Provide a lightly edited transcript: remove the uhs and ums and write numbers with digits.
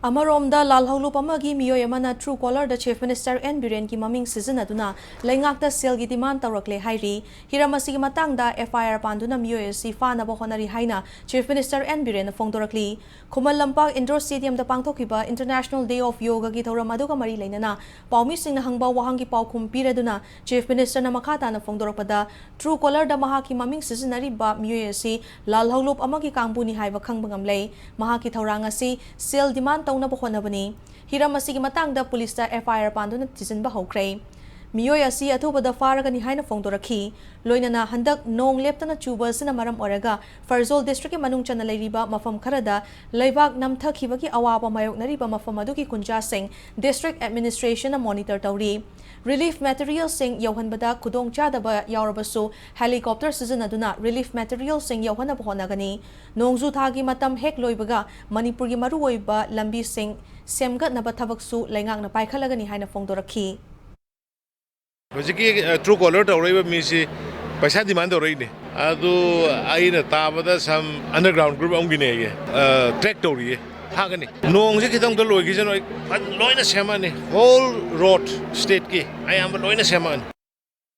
Amaromda lalhaulup amagi miyoy amana Truecaller the Chief Minister and Biren ki maming sizinaduna laingakta sel gi demand tawrakle hairi hiramasi gi matangda FIR panduna miyoy si fana ba honari haina Chief Minister and Biren fongdorakli Khumal Lampak Indoor Stadium da pangthokiba International Day of Yoga gi thoram aduga mari leinana paumi singna hangba wahang gi paukhum pireduna Chief Minister na makhata na fongdorakpada Truecaller da mahaki maming sizinari ba miyoy si lalhaulup amagi kangbu ni haiba khangbangam lei mahaki thoranga si sel demand na bohonabani hiram asigi matangda police ta FIR panduna tisinba hokre miyoy asi athubada faraga ni haina fongdorakhi loinana handak nong leptana chuba sina maram oraga Farzol district manung chana leiriba mafam kharada leibak namthakibagi awaba mayok nariba mafam adugi kunja sing district administration na monitor tawri relief materials sing yauhanbada kudong chadaba yaurabasu helicopter sizinaduna relief materials sing yauhana bohonagani nongzu thagi matam hek loibaga Manipur gi maruoiba lambi sing semgat na bathabaksu lengak na paikhalagani haina fongdorakhi Truecaller tawraiba misi paisa demand tawraine adu aina tabada some underground group amgine track tawri hagani nong se khitang to loigi jano loina semani whole road state ki I am loina semani